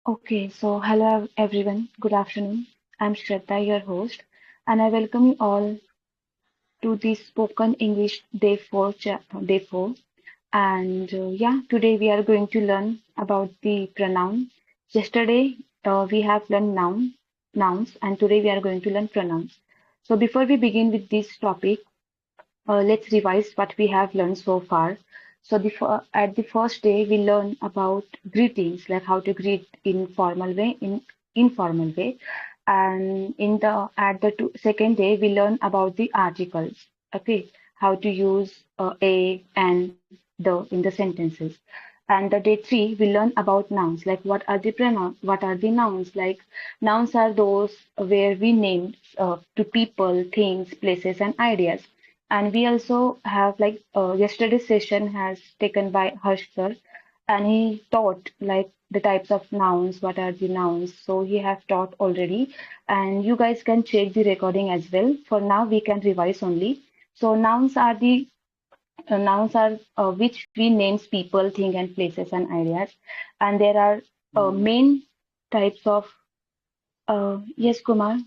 Okay, so hello everyone. Good afternoon. I'm Shraddha, your host, and I welcome you all to the Spoken English Day 4. And yeah, today we are going to learn about the pronoun. Yesterday we have learned nouns, and today we are going to learn pronouns. So before we begin with this topic, let's revise what we have learned so far. So at the first day, we learn about greetings, like how to greet in formal way, in informal way, and in the at the second day, we learn about the articles. Okay, how to use a and the in the sentences. And the day three, we learn about nouns, like what are the pronouns, what are the nouns. Like nouns are those where we name to people, things, places, and ideas. And we also have like yesterday's session has taken by Harsh sir, and he taught like the types of nouns, what are the nouns. So he have taught already, and you guys can check the recording as well. For now, we can revise only. So nouns are which we names people, thing, and places and ideas, and there are main types of. Yes, Kumar.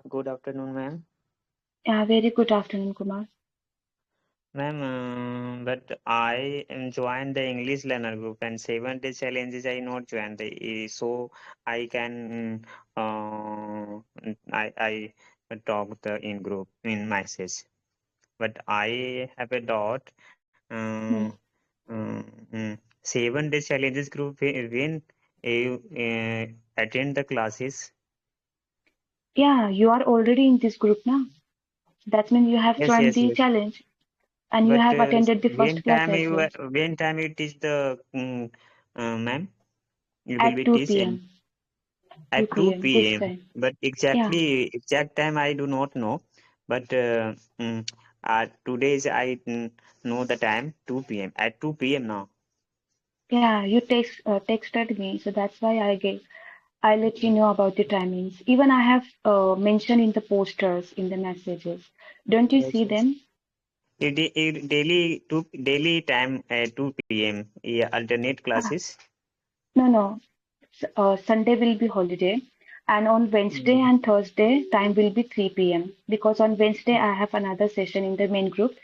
Good afternoon, ma'am. Yeah, very good afternoon, Kumar. Ma'am, but I joined the English learner group and 7 day challenges I not joined so I can I talk the in group in message. But I have a dot. Hmm. Um, 7 day challenges group when you attend the classes. Yeah, you are already in this group now. That means you have Yes, joined yes, the yes. challenge and you But have attended the first class as well when time you teach the ma'am, you will at be 2 teach in p.m. at 2 2 p.m. this p.m. time. But Yeah, exact time I do not know. But today's I know the time 2 p.m. At 2 p.m. now. yeah, you texted me, so that's why I let you know about the timings. Even I have mentioned in the posters, in the messages. Don't you Yes, see yes. them? Daily time at 2 p.m. Yeah, alternate Ah, classes. no, no. Sunday will be holiday, and on Wednesday Mm. and Thursday time will be 3 p.m. because on Wednesday I have another session in the main group,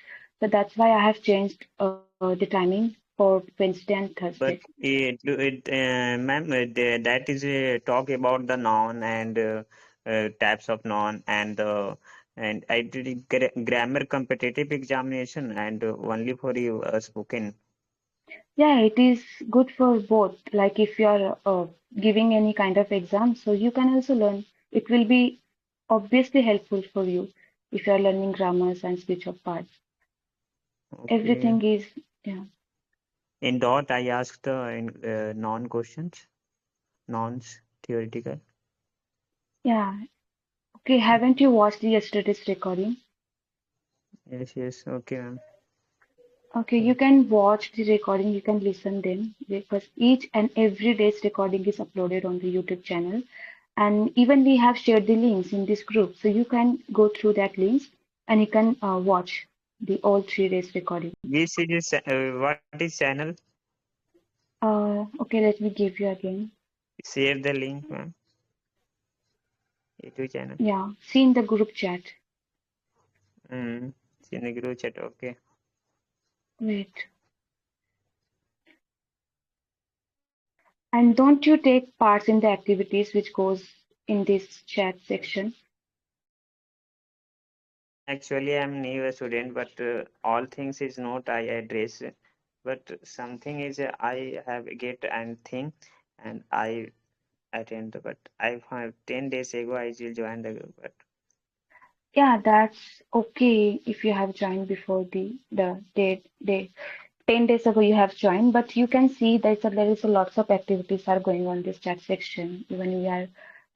so that's why I have changed the timing for Wednesday and Thursday. But ma'am, that is talk about the noun and types of noun and I did grammar competitive examination and only for you spoken. Yeah, it is good for both. Like if you are giving any kind of exam, so you can also learn. It will be obviously helpful for you if you are learning grammars and speech of parts. Okay. Everything is, yeah, In dot, I asked the non questions, nouns theoretical. yeah. Okay, haven't you watched the yesterday's recording? Yes, yes. Okay, ma'am. Okay, you can watch the recording, you can listen them because each and every day's recording is uploaded on the YouTube channel. And even we have shared the links in this group, so you can go through that links and you can watch the all 3 days recording. This is what is channel? Okay, let me give you again. Share the link, ma'am. YouTube channel. Yeah, see in the group chat. Mm. In the group chat. Okay. Wait. And don't you take parts in the activities which goes in this chat section? Actually, I'm new student, but all things is not I address. But something is I have get and thing, and I attend. But I have 10 days ago I will join the group. But Yeah, that's okay if you have joined before the day 10 days ago you have joined, but you can see there is a lots of activities are going on this chat section. Even we are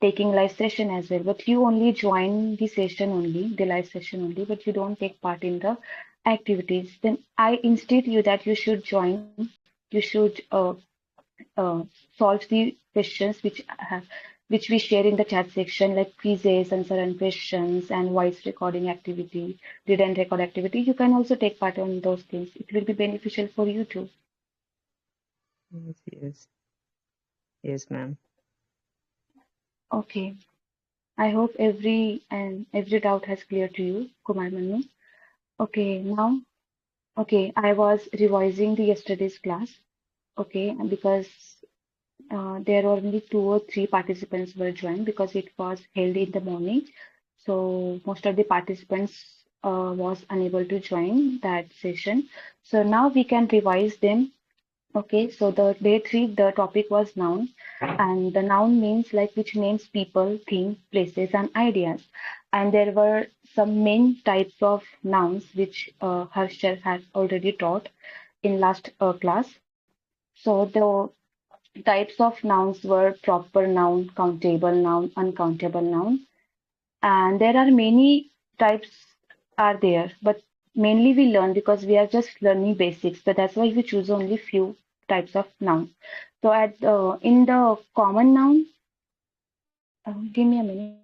taking live session as well, but you only join the session only, the live session only, but you don't take part in the activities. Then I instate you that you should join. You should uh, solve the questions which we share in the chat section, like quizzes, answer and questions, and voice recording activity, read and record activity. You can also take part on those things. It will be beneficial for you too. yes, yes. Yes, ma'am. Okay. I hope every doubt has clear to you, Kumar Manu. Okay, now, okay, I was revising the yesterday's class. Okay, because there were only two or three participants were joined because it was held in the morning. So most of the participants was unable to join that session. So now we can revise them. Okay, so the day 3, the topic was noun, and the noun means like which names people, things, places, and ideas. And there were some main types of nouns which Harshar has already taught in last class. So the types of nouns were proper noun, countable noun, uncountable noun, and there are many types are there, but mainly we learn because we are just learning basics. So that's why we choose only few types of noun. So at in the common noun, give me a minute.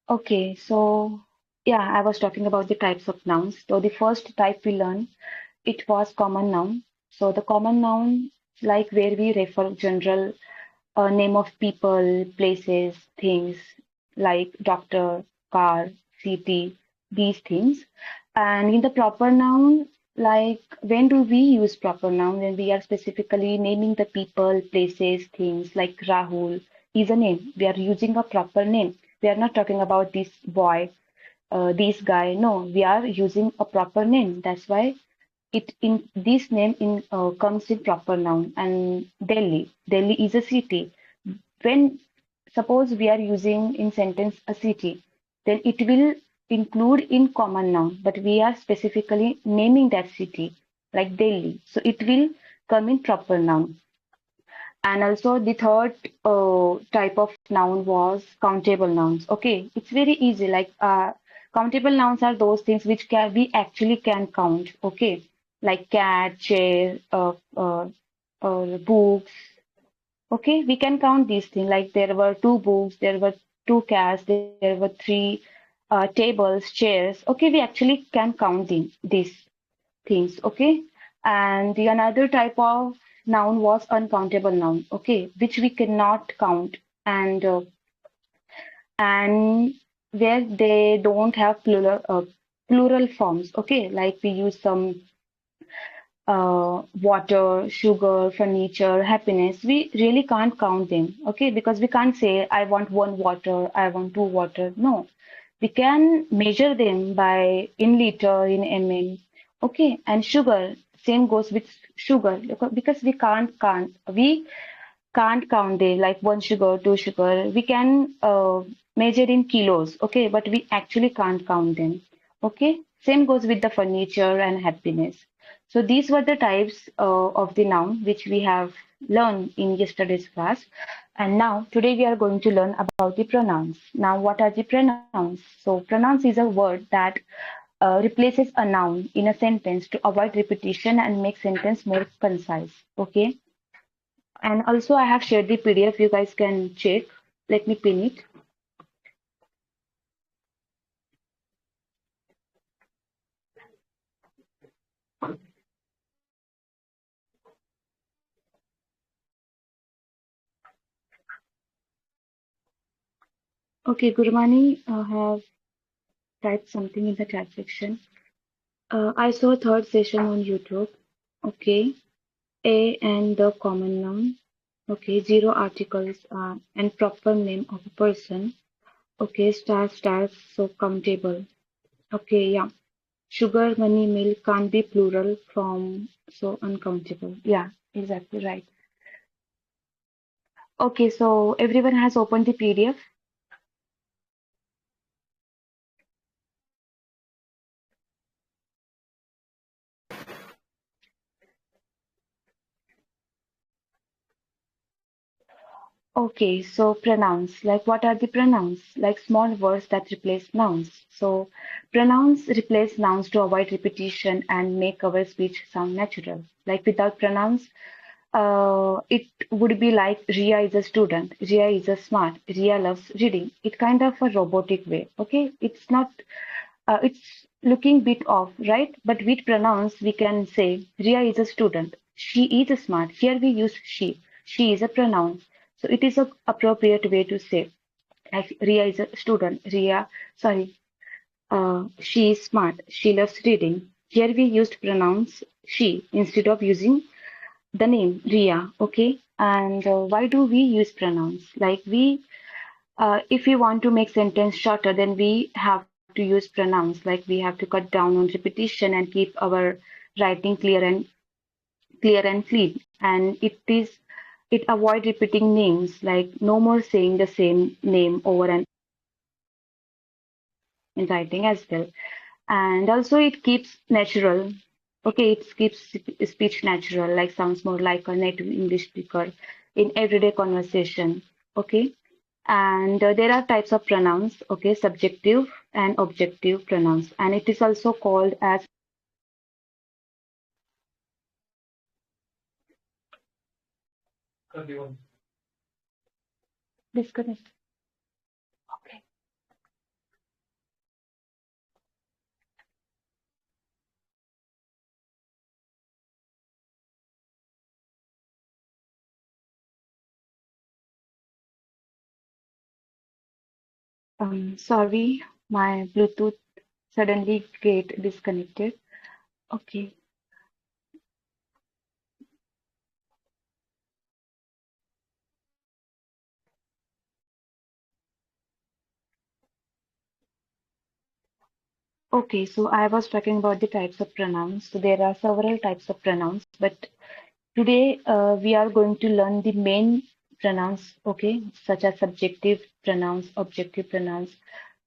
Okay, so yeah, I was talking about the types of nouns. So the first type we learn it was common noun. So the common noun like where we refer general name of people, places, things like doctor, car, city, these things. And in the proper noun, like when do we use proper noun? When we are specifically naming the people, places, things like Rahul is a name. We are using a proper name. We are not talking about this boy, this guy. No, we are using a proper name. That's why it in this name in comes in proper noun. And Delhi is a city. When suppose we are using in sentence a city, then it will include in common noun, but we are specifically naming that city like Delhi. So it will come in proper noun. And also the third type of noun was countable nouns. Okay, it's very easy. Like countable nouns are those things which can we actually can count. Okay, like cat, chair, books. Okay, we can count these things. Like there were two books, there were two cats, there were three tables, chairs. Okay, we actually can count these things. Okay, and the another type of noun was uncountable noun. Okay, which we cannot count, and where they don't have plural forms. Okay, like we use some water, sugar, furniture, happiness, we really can't count them, okay? Because we can't say, I want one water, I want two water. No, we can measure them by in liter, in ml, okay? And sugar, same goes with sugar because we can't count them like one sugar, two sugar. We can measure in kilos, okay, but we actually can't count them, okay. Same goes with the furniture and happiness. So these were the types of the noun which we have learned in yesterday's class. And now today we are going to learn about the pronouns. Now what are the pronouns? So pronouns is a word that replaces a noun in a sentence to avoid repetition and make sentence more concise, okay. And also I have shared the PDF. You guys can check. Let me pin it. Okay, Gurmani have typed something in the chat section. I saw third session on YouTube. Okay, A and the common noun. Okay, zero articles and proper name of a person. Okay, stars, so countable. Okay, yeah. Sugar, money, milk can't be plural from so uncountable. Yeah, exactly right. Okay, so everyone has opened the PDF. Okay, so pronouns. Like what are the pronouns? Like small words that replace nouns. So pronouns replace nouns to avoid repetition and make our speech sound natural. Like without pronouns, it would be like Ria is a student, Ria is a smart, Ria loves reading. It kind of a robotic way. Okay, it's not. It's looking bit off, right? But with pronouns, we can say Ria is a student. She is a smart. Here we use she. She is a pronoun. So it is a appropriate way to say. Like Ria is a student. Sorry, she is smart. She loves reading. Here we used pronouns she instead of using the name Ria. Okay. And why do we use pronouns? Like if we want to make sentence shorter, then we have to use pronouns. Like we have to cut down on repetition and keep our writing clear and clean. And it avoid repeating names. Like no more saying the same name over and in writing as well. And also it keeps natural. Okay, it keeps speech natural. Like sounds more like a native English speaker in everyday conversation. Okay. And there are types of pronouns, okay, subjective and objective pronouns, and it is also called as disconnect. Okay. Sorry, my Bluetooth suddenly get disconnected. Okay. Okay, so I was talking about the types of pronouns. So there are several types of pronouns, but today, we are going to learn the main pronouns, okay, such as subjective pronouns, objective pronouns,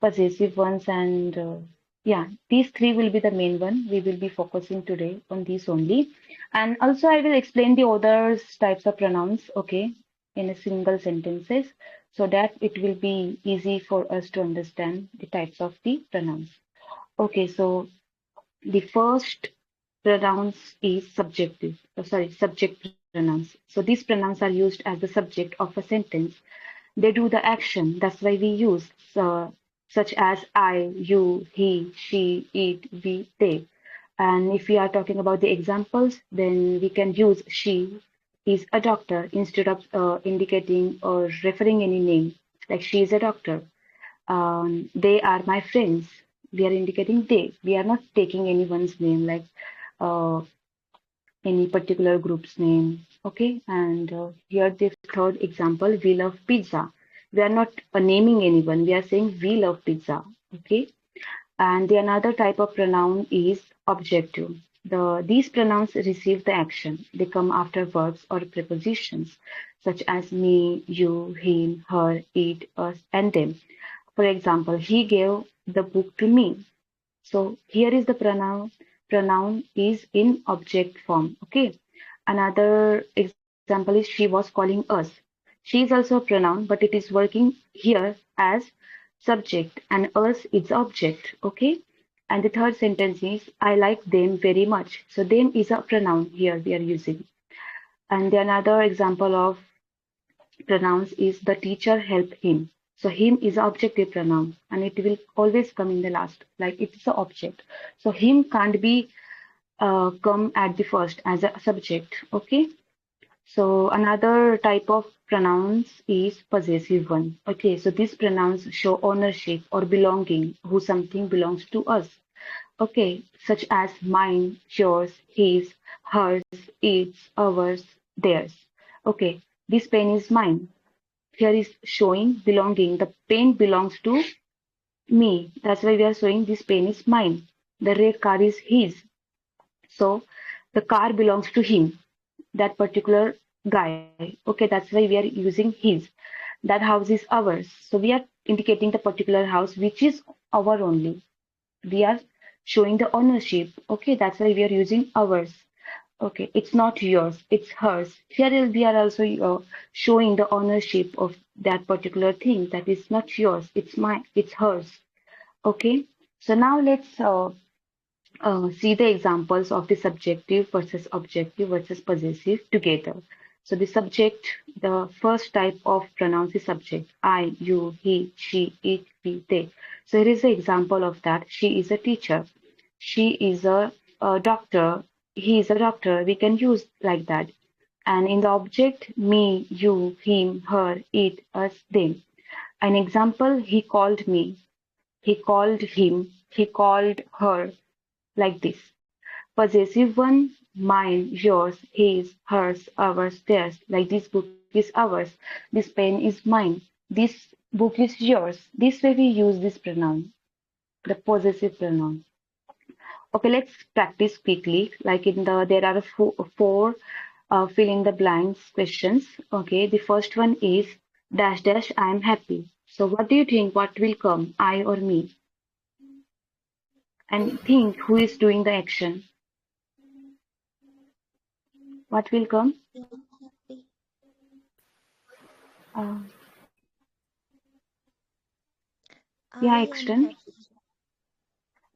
possessive ones, and yeah, these three will be the main one. We will be focusing today on these only. And also, I will explain the other types of pronouns, okay, in a single sentences, so that it will be easy for us to understand the types of the pronouns. Okay, so the first pronouns is subjective, subject pronouns. So these pronouns are used as the subject of a sentence. They do the action. That's why we use such as I, you, he, she, it, we, they. And if we are talking about the examples, then we can use she is a doctor instead of indicating or referring any name. Like she is a doctor. They are my friends. We are indicating they. We are not taking anyone's name like uh, any particular group's name. Okay, and here the third example, we love pizza. We are not naming anyone. We are saying we love pizza. Okay, and the another type of pronoun is objective. These pronouns receive the action. They come after verbs or prepositions such as me, you, him, her, it, us, and them. For example, he gave the book to me. So here is the pronoun is in object form. Okay. Another example is she was calling us. She is also a pronoun, but it is working here as subject and us is object. Okay. And the third sentence is I like them very much. So them is a pronoun here we are using. And the another example of pronouns is the teacher helped him. So him is an objective pronoun and it will always come in the last, like it's the object. So him can't be come at the first as a subject. Okay. So another type of pronouns is possessive one. Okay. So these pronouns show ownership or belonging, who something belongs to us. Okay. Such as mine, yours, his, hers, its, ours, theirs. Okay. This pen is mine. Here is showing belonging. The pen belongs to me. That's why we are showing this pen is mine. The red car is his. So the car belongs to him, that particular guy. Okay, that's why we are using his. That house is ours. So we are indicating the particular house which is our only. We are showing the ownership. Okay, that's why we are using ours. Okay, it's not yours, it's hers. Here we are also showing the ownership of that particular thing that is not yours, it's mine, it's hers. Okay, so now let's see the examples of the subjective versus objective versus possessive together. So the subject, the first type of pronouns is subject. I, you, he, she, it, we, they. So here is the example of that. She is a teacher. She is a doctor. He is a doctor. We can use like that. And in the object, me, you, him, her, it, us, them. An example, he called me. He called him. He called her. Like this. Possessive one, mine, yours, his, hers, ours, theirs. Like this book is ours. This pen is mine. This book is yours. This way we use this pronoun, the possessive pronoun. Okay, let's practice quickly. Like in there are four fill in the blanks questions. Okay, the first one is dash dash I am happy. So what do you think? What will come? I or me? And think who is doing the action. What will come? Happy. Uh, I yeah, am extend. happy.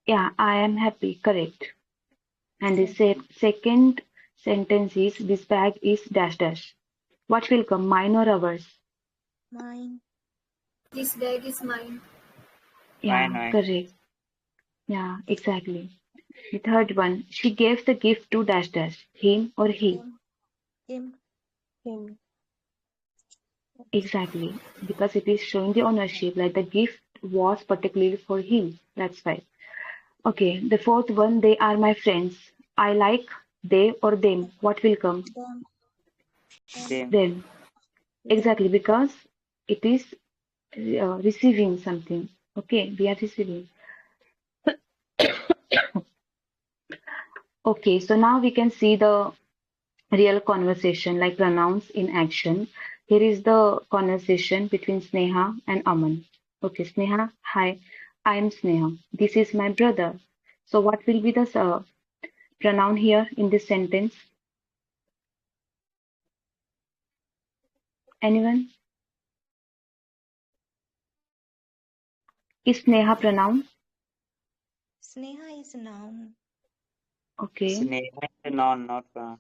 Yeah, I am happy. Correct. And the Yes. second sentence is this bag is dash dash. What will come? Mine or ours? Mine. This bag is mine. Mine, Yeah, mine. correct. Yeah, exactly. The third one, she gave the gift to dash dash. Him or he? Him. Him. Him. Exactly. Because it is showing the ownership, like the gift was particularly for him. That's why. Okay, the fourth one, they are my friends. I like they or them. What will come? Them. Them. Them. Them. Exactly, Them. because it is receiving something. Okay, we are receiving. Okay, so now we can see the real conversation like pronouns in action. Here is the conversation between Sneha and Aman. Okay, Sneha, hi, I am Sneha. This is my brother. So what will be the pronoun here in this sentence? Anyone? Is Sneha pronoun? Sneha is a noun. Okay. Sneha is a noun, not pronoun.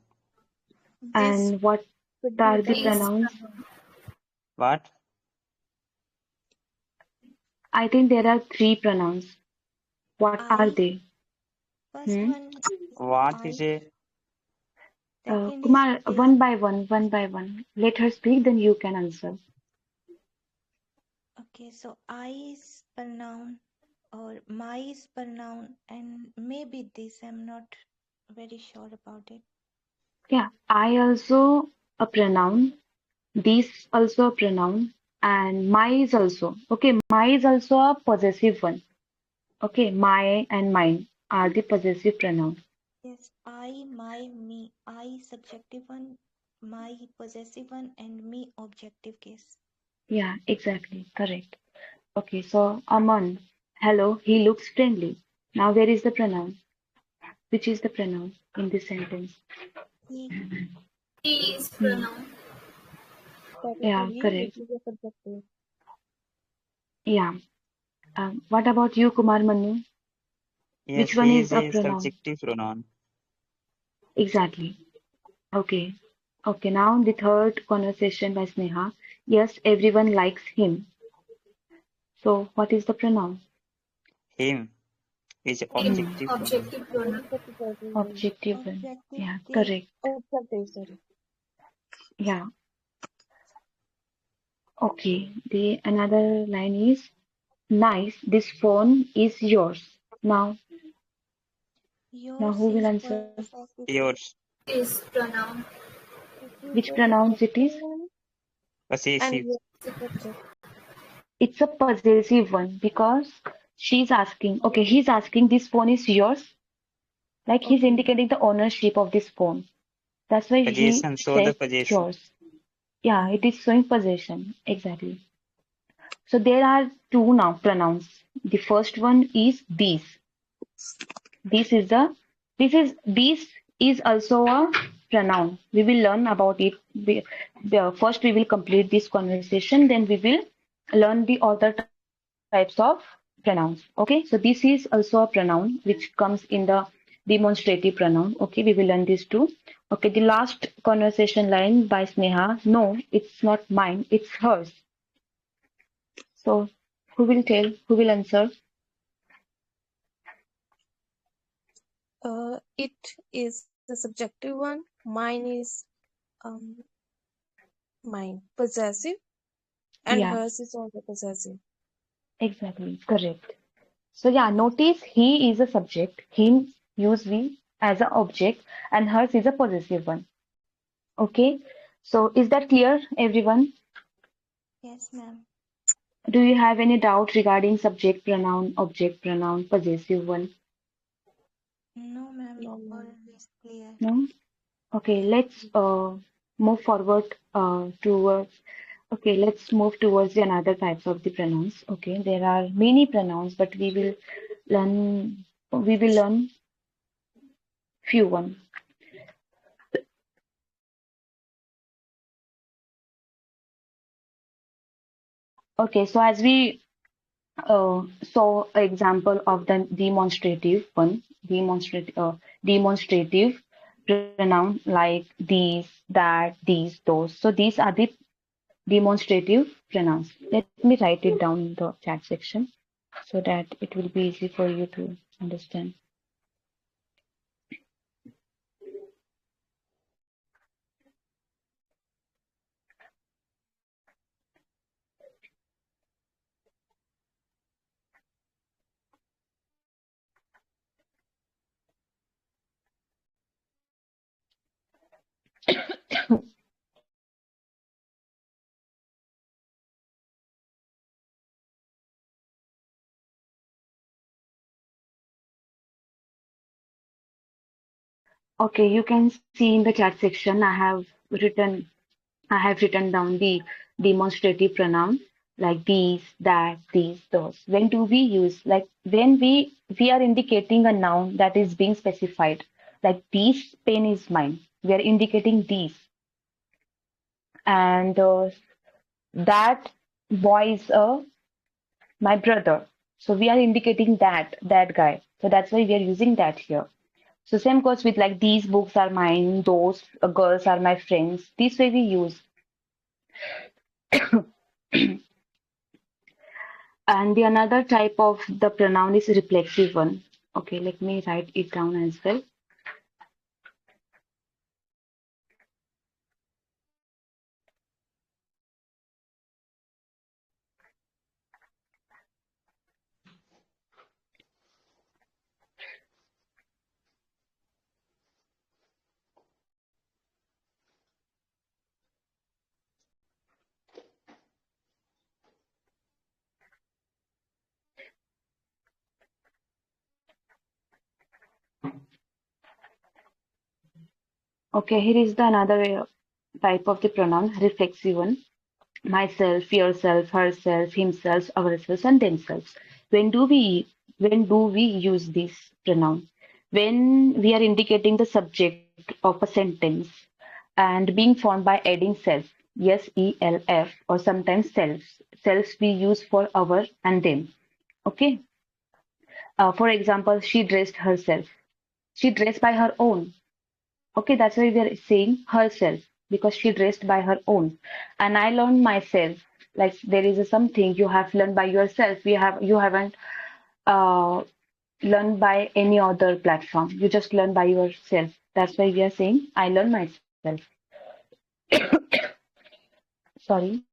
This And what Could be are the is the pronouns? What? I think there are three pronouns. What are I. they? First Hmm? one is What I. is a Second Kumar, is one by one. Let her speak, then you can answer. okay. So I is pronoun or my is pronoun and maybe this. I'm not very sure about it. Yeah, I also a pronoun. This also a pronoun. And my is also. Okay, my is also a possessive one. Okay, my and mine are the possessive pronoun. Yes. I, my, me. I subjective one, my possessive one, and me objective case. Yeah, exactly. Correct. Okay, so Aman. Hello, he looks friendly. Now where is the pronoun? Which is the pronoun in this sentence? He. he is Hmm. pronoun. That is Yeah, he, which correct. is a subjective. Yeah. What about you, Kumar Manu? yes, Which one he is is a a pronoun? subjective pronoun. Exactly. Okay. Okay, now the third conversation by Sneha. Yes, everyone likes him. So, what is the pronoun? Him is Him, Hmm. objective pronoun. objective pronoun. Objective one. Objective Yeah, case. correct. Objective, sorry. Yeah. Okay. The another line is nice. This phone is yours. Now Yours who will is answer? possessive. Yours. Is pronoun. It is Which a pronouns it subjective is? one and Possessive. yours is subject. It's a possessive one because she's asking, okay, he's asking this phone is yours. Like he's Okay. indicating the ownership of this phone. That's why he Possession. Show the said possession. yours. Yeah, it is showing possession. Exactly. So there are two now pronouns. The first one is these. This is the this is also a pronoun. We will learn about it. First we will complete this conversation, then we will learn the other types of pronouns. pronouns. Okay, so this is also a pronoun which comes in the demonstrative pronoun. Okay, we will learn this too. Okay, the last conversation line by Sneha. No, it's not mine, it's hers. So who will tell? Who will answer? It is a subjective one. Mine is um mine possessive, and Yeah, hers is also possessive. exactly. Correct. So yeah, notice he is a subject, him use we as an object, and hers is a possessive one. Okay. So is that clear, everyone? Yes, ma'am. Do you have any doubt regarding subject pronoun, object pronoun, possessive one? No, ma'am. No, no. All is clear. No? Okay, let's move forward towards let's move towards the another types of the pronouns. Okay, there are many pronouns, but learn we will learn few one. Okay, so as we saw example of the demonstrative one, demonstrative pronoun like these, that, these, those. So these are the demonstrative pronouns. Let me write it down in the chat section so that it will be easy for you to understand. Okay, you can see in the chat section written I have written down the demonstrative pronoun like these, that, these, those. When do we use like when we are indicating a noun that is being specified, like this pen is mine. We are indicating these, and that boy is my brother. So we are indicating that guy. So that's why we are using that here. So same goes with like these books are mine, those girls are my friends. This way we use. And the another type of the pronoun is reflexive one. Okay, let me write it down as well. Okay, here is the another type of the pronoun, reflexive one. Myself, yourself, herself, himself, ourselves, and themselves. When do we when do we use this pronoun? When we are indicating the subject of a sentence and being formed by adding self, yes, ELF, or sometimes selves. Selves we use for our and them. Okay. For example, she dressed herself. She dressed by her own. Okay, that's why we are saying herself because she dressed by her own. And I learned myself. Like there is a something you have learned by yourself. You haven't uh, learned by any other platform. You just learn by yourself. That's why we are saying I learn myself. Sorry.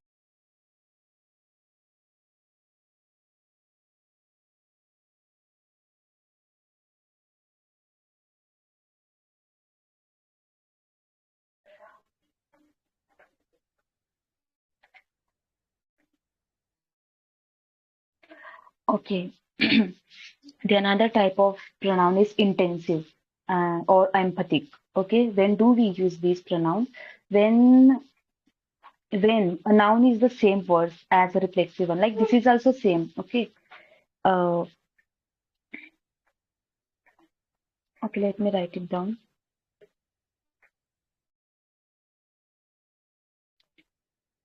Okay. The another type of pronoun is intensive or empathic. Okay, when do we use these pronouns? When when a noun is the same word as a reflexive one, like this is also same. Okay. Uh, okay, let me write it down.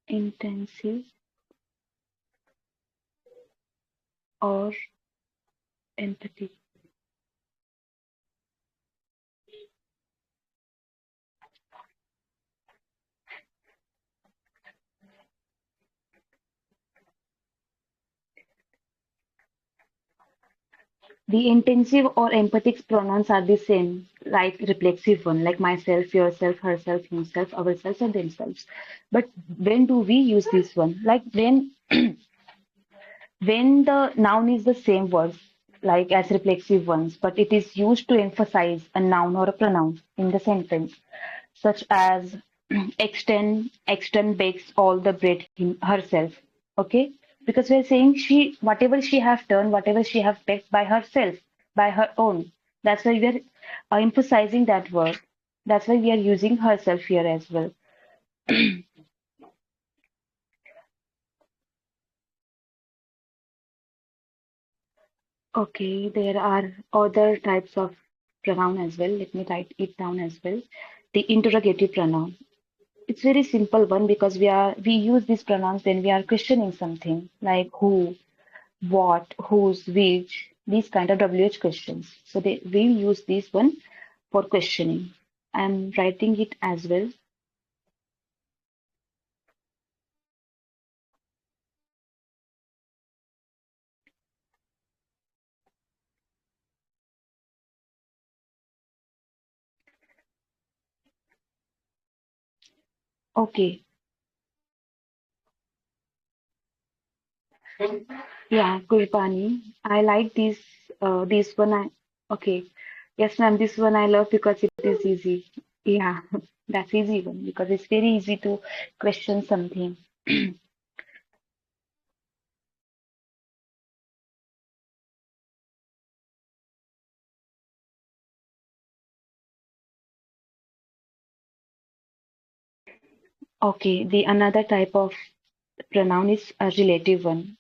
Intensive or Empathy. The intensive or emphatic pronouns are the same, like reflexive one, like myself, yourself, herself, himself, ourselves, and themselves. But when do we use this one? Like when the noun is the same word, like as reflexive ones, but it is used to emphasize a noun or a pronoun in the sentence, such as extend bakes all the bread herself. Okay, because we're saying she whatever she have done, whatever she have baked by herself, by her own. That's why we are emphasizing that word. That's why we are using herself here as well. Okay, there are other types of pronoun as well. Let me write it down as well. The interrogative pronoun. It's very simple one because we use these pronouns when we are questioning something like who, what, whose, which, these kind of WH questions. So we use this one for questioning. I'm writing it as well. Okay. Yeah, Gurbani. I like this one. Okay. Yes, ma'am, this one I love because it is easy. Yeah, that's easy one because it's very easy to question something. Okay, the another type of pronoun is a relative one.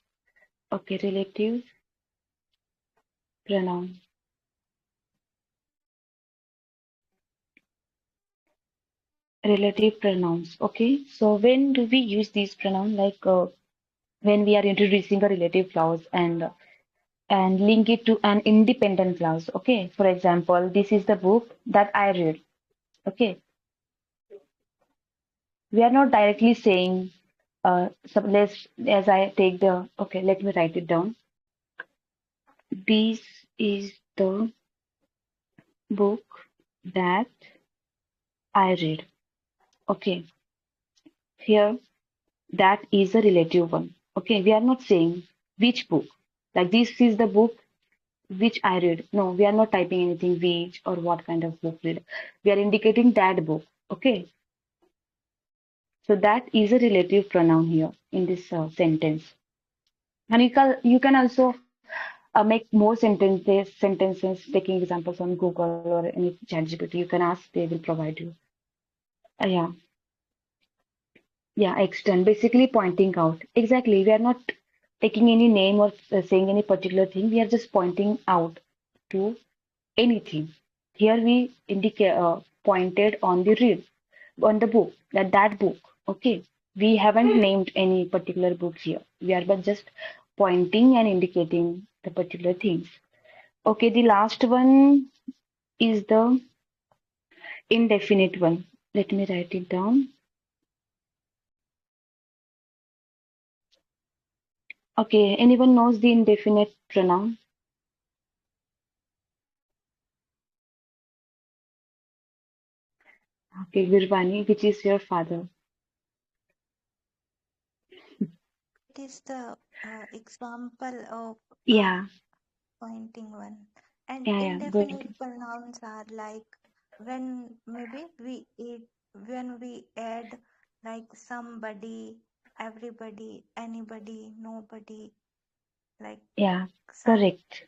Okay, relative pronoun. Relative pronouns. Okay, so when do we use these pronouns? Like when we are introducing a relative clause and link it to an independent clause. Okay, for example, this is the book that I read. Okay, we are not directly saying. So let's as I take the okay. Let me write it down. This is the book that I read. Okay, here that is a relative one. Okay, we are not saying which book. Like this is the book which I read. No, we are not typing anything which or what kind of book read. We are indicating that book. Okay, so that is a relative pronoun here in this sentence. And you can also make more sentences taking examples on Google or any ChatGPT. You can ask; they will provide you. Yeah, yeah, extend basically pointing out. Exactly, we are not taking any name or saying any particular thing. We are just pointing out to anything. Here we indicate pointed on the read on the book that book. Okay, we haven't named any particular book here. We are but just pointing and indicating the particular things. Okay, the last one is the indefinite one. Let me write it down. Okay, anyone knows the indefinite pronoun? Okay, Gurbani, which is your father? It is the example of Yeah, pointing one. And yeah, yeah. Go indefinite ahead. pronouns are like when maybe when we add like somebody, everybody, anybody, nobody, like Yeah, some correct.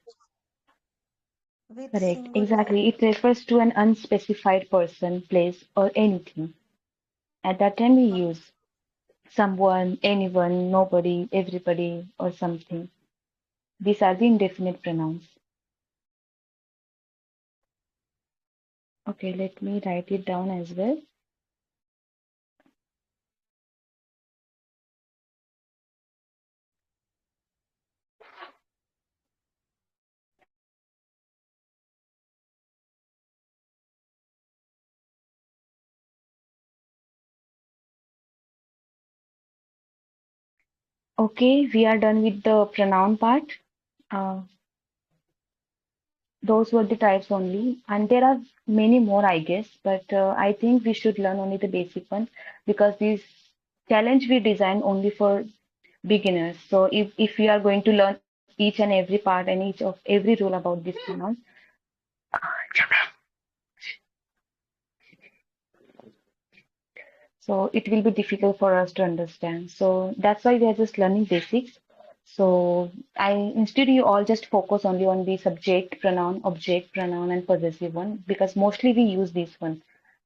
with Correct. singular. Exactly. It refers to an unspecified person, place, or anything. At that time, we use someone, anyone, nobody, everybody, or something. These are the indefinite pronouns. Okay, let me write it down as well. Okay, we are done with the pronoun part. Uh, those were the types only, and there are many more, I guess, but I think we should learn only the basic one because this challenge we designed only for beginners. So if we are going to learn each and every part and each of every rule about this pronoun, so it will be difficult for us to understand. So that's why we are just learning basics. So I instead you all just focus only on the subject, pronoun, object, pronoun, and possessive one because mostly we use this one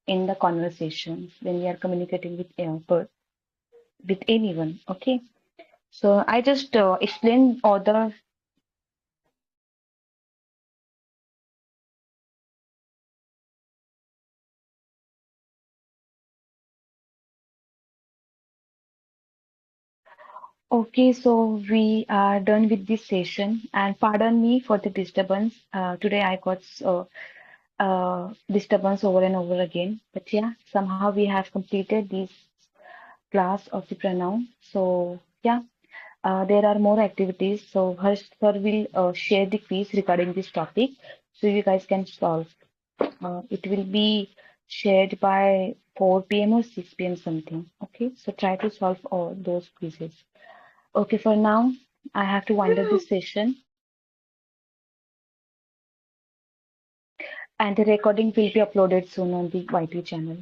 in the conversations when we are communicating with with anyone. Okay. So I just explain other. Okay, so we are done with this session, and pardon me for the disturbance. Today I got disturbance over and over again, but yeah, somehow we have completed this class of the pronoun. So yeah, there are more activities. So Harsh sir will share the quiz regarding this topic, so you guys can solve. It will be shared by 4 p.m. or 6 p.m. something. Okay, so try to solve all those quizzes. Okay, for now, I have to wind up this session, and the recording will be uploaded soon on the YT channel.